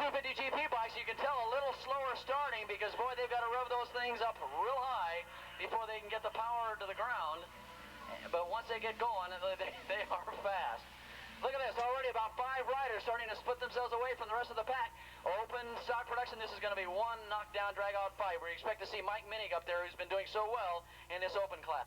250 GP bikes, you can tell a little slower starting because, boy, they've got to rev those things up real high before they can get the power to the ground. But once they get going, they are fast. Look at this, already about 5 riders starting to split themselves away from the rest of the pack. Open stock production, this is going to be one knockdown, drag-out fight. We expect to see Mike Minig up there, who's been doing so well in this open class.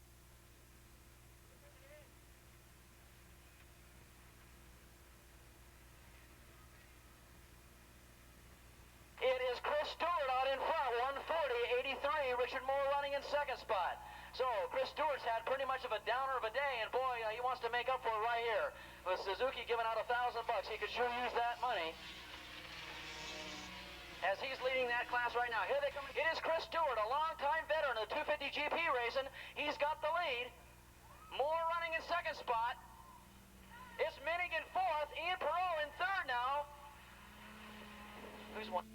It is Chris Stewart out in front, 140.83. Richard Moore running in second spot. So Chris Stewart's had pretty much of a downer of a day, and boy, he wants to make up for it right here. With Suzuki giving out $1,000, he could sure use that money. As he's leading that class right now. Here they come. It is Chris Stewart, a longtime veteran of 250 GP racing. He's got the lead. Moore running in second spot. It's Minig in fourth. Ian Perot in third now. Who's one?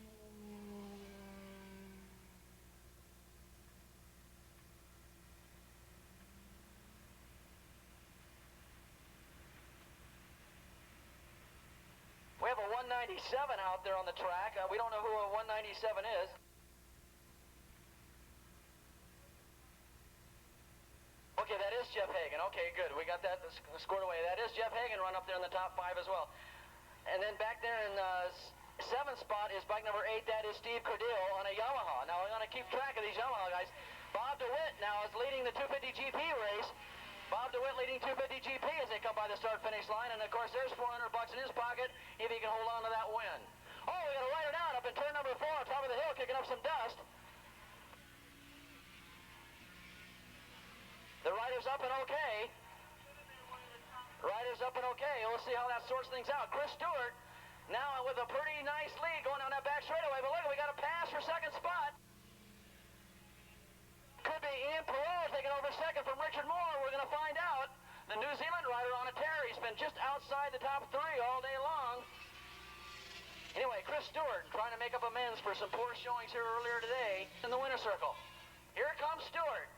We have a 197 out there on the track. We don't know who a 197 is. Okay, that is Jeff Hagan. Okay, good. We got that scored away. That is Jeff Hagan run up there in the top 5 as well. And then back there in 7th spot is bike number 8. That is Steve Cordell on a Yamaha. Now we're going to keep track of these Yamaha guys. Bob DeWitt now is leading the 250 GP race. Bob DeWitt leading 250 GP as they come by the start-finish line, and of course there's $400 in his pocket if he can hold on to that win. Oh, we got a rider down up in turn number 4 on top of the hill, kicking up some dust. The rider's up and okay. Rider's up and okay. We'll see how that sorts things out. Chris Stewart now with a pretty nice lead going down that back straightaway, but look, we got a pass for second spot. Could be Ian Perot taking over second from Richard Moore. We're going to find out. The New Zealand rider on a tear. He's been just outside the top 3 all day long. Anyway, Chris Stewart trying to make up amends for some poor showings here earlier today in the winner's circle. Here comes Stewart.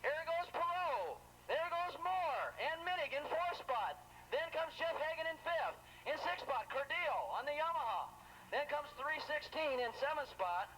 Here goes Perot. There goes Moore and Minig in 4th spot. Then comes Jeff Hagan in 5th. In 6th spot, Cordell on the Yamaha. Then comes 316 in 7th spot.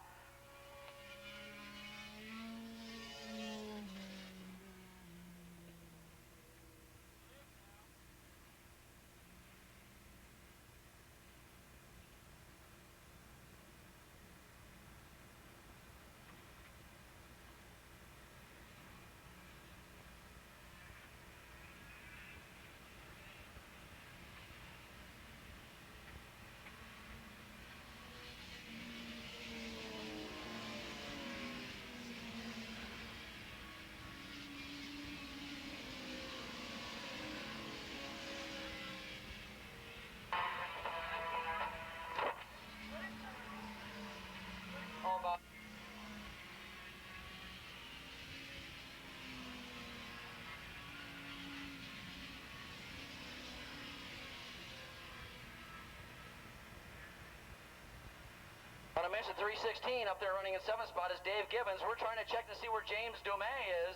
I mentioned 316 up there running in 7th spot is Dave Gibbons. We're trying to check to see where James Dumais is.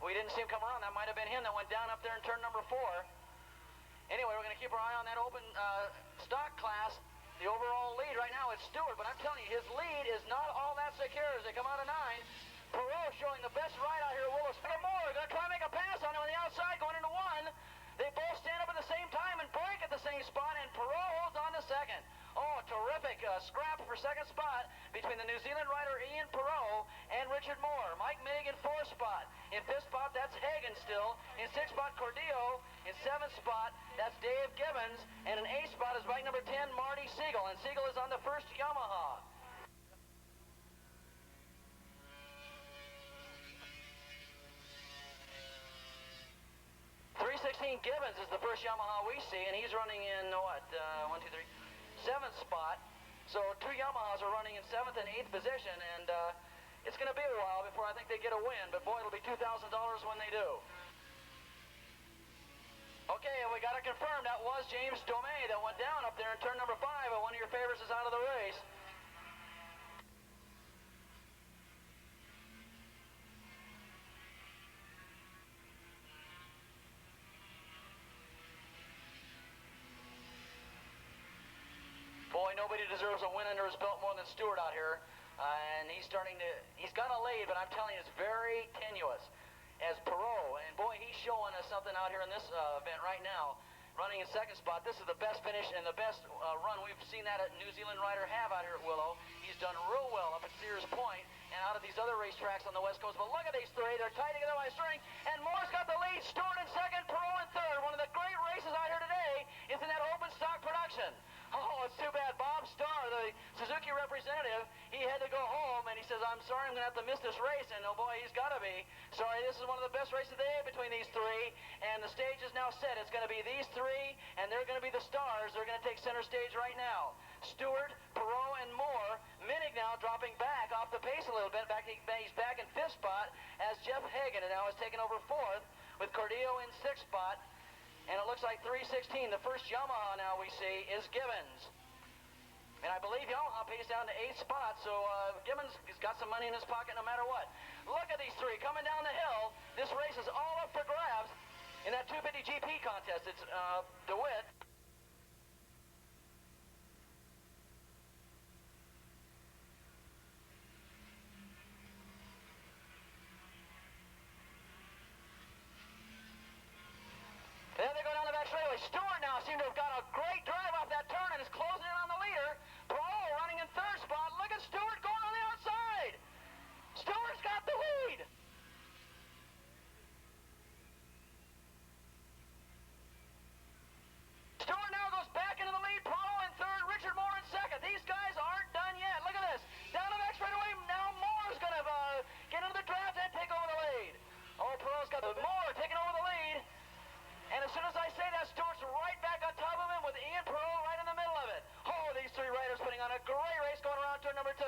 We didn't see him come around. That might have been him that went down up there in turn number 4. Anyway, we're going to keep our eye on that open stock class. The overall lead right now is Stewart, but I'm telling you, his lead is not all that secure as they come out of 9. Perot showing the best ride out here. Willis Moore going to try to make a pass on him on the outside going into 1. They both stand up at the same time and break at the same spot, and Perot holds on to second. Oh, terrific scrap for second spot between the New Zealand rider Ian Perot and Richard Moore. Mike Minig in 4th spot. In 5th spot, that's Hagan still. In 6th spot, Cordell. In 7th spot, that's Dave Gibbons. And in 8th spot is bike number 10, Marty Siegel. And Siegel is on the first Yamaha. Gibbons is the first Yamaha we see, and he's running in, what, 7th spot. So 2 Yamahas are running in 7th and 8th position, and it's going to be a while before I think they get a win, but boy, it'll be $2,000 when they do. Okay, we got to confirm that was James Dumais that went down up there in turn number 5, and one of your favorites is out of the race. Boy, nobody nobody deserves a win under his belt more than Stewart out here. And he's got a lead, but I'm telling you, it's very tenuous. As Perot, and boy, he's showing us something out here in this event right now. Running in second spot. This is the best finish and the best run. We've seen that a New Zealand rider have out here at Willow. He's done real well up at Sears Point and out of these other racetracks on the West Coast. But look at these three. They're tied together by a string. And Moore's got the lead. Stewart in second, Perot in third. One of the great races out here today is in that open stock production. Oh, it's too bad. Bob Starr, the Suzuki representative, he had to go home, and he says, I'm sorry, I'm going to have to miss this race. And, oh, boy, he's got to be. Sorry, this is one of the best races of the day between these three. And the stage is now set. It's going to be these three, and they're going to be the stars. They're going to take center stage right now. Stewart, Perot, and Moore. Minig now dropping back off the pace a little bit. He's back in fifth spot as Jeff Hagan now has taken over fourth with Cordillo in sixth spot. And it looks like 316, the first Yamaha now we see, is Gibbons. And I believe Yamaha pays down to 8th spot, so Gibbons has got some money in his pocket no matter what. Look at these three coming down the hill. This race is all up for grabs in that 250 GP contest. It's DeWitt. There they go down the back straightaway. Stewart now seemed to have got a great drive off that turn and is closing in on the leader. Perot running in third spot. Look at Stewart going on the outside. Stewart's got the lead. Stewart now goes back into the lead. Perot in third. Richard Moore in second. These guys aren't done yet. Look at this. Down the back straightaway. Now Moore's going to get into the draft and take over the lead. Oh, Perot's got the Moore taking over the lead. And as soon as I say that, Stewart's right back on top of him with Ian Perot right in the middle of it. Oh, these three riders putting on a great race going around turn number 2.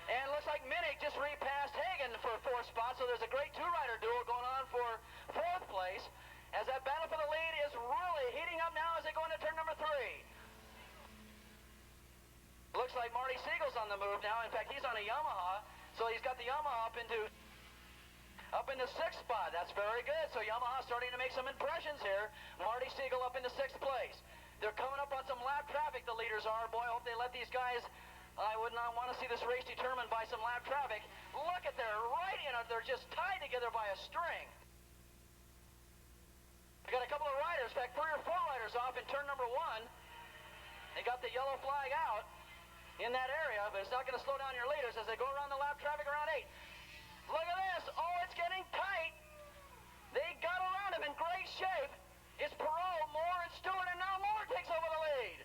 And it looks like Minig just repassed Hagan for 4th spot, so there's a great two-rider duel going on for 4th place. As that battle for the lead is really heating up now as they go into turn number 3. Looks like Marty Siegel's on the move now. In fact, he's on a Yamaha, so he's got the Yamaha up into 6th spot. That's very good. So Yamaha starting to make some impressions here. Marty Siegel up into 6th place. They're coming up on some lap traffic, the leaders are. Boy, I hope they let these guys. I would not want to see this race determined by some lap traffic. Look at they're right in it. They're just tied together by a string. We got a couple of riders, in fact 3 or 4 riders off in turn number 1. They got the yellow flag out in that area, but it's not going to slow down your leaders as they go around the lap traffic around 8. Look at this. Oh, it's getting tight. They got around him in great shape. It's Perot, Moore, and Stewart, and now Moore takes over the lead.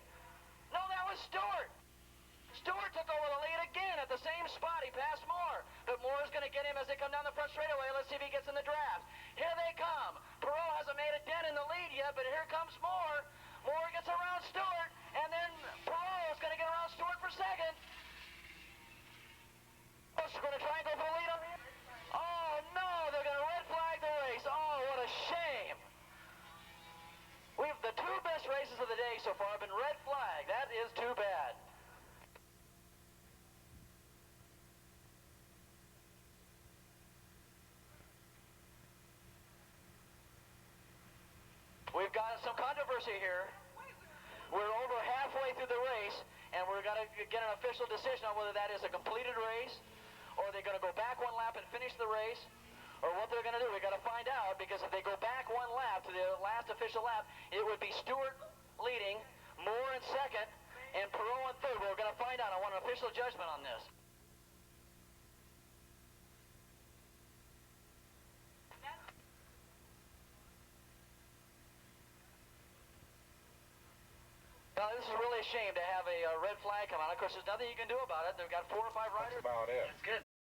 No, that was Stewart. Stewart took over the lead again at the same spot. He passed Moore, but Moore's going to get him as they come down the front straightaway. Let's see if he gets in the draft. Here they come. Perot hasn't made a dent in the lead yet, but here comes Moore. Moore gets around Stewart, and then Perot's going to get around Stewart for second. Oh, she's going to try and go for the lead on here. Oh, no, they're going to red flag the race. Oh, what a shame. The 2 best races of the day so far have been red flag. That is too bad. We've got some controversy here. We're over halfway through the race, and we're going to get an official decision on whether that is a completed race, or they're going to go back 1 lap and finish the race, or what they're going to do. We've got to find out, because if they go back 1 lap to the last official lap, it would be Stewart leading, Moore in second, and Perot in third. We're going to find out. I want an official judgment on this. Now, this is really a shame to have a red flag come on. Of course, there's nothing you can do about it. They've got 4 or 5 riders. That's about it. That's good.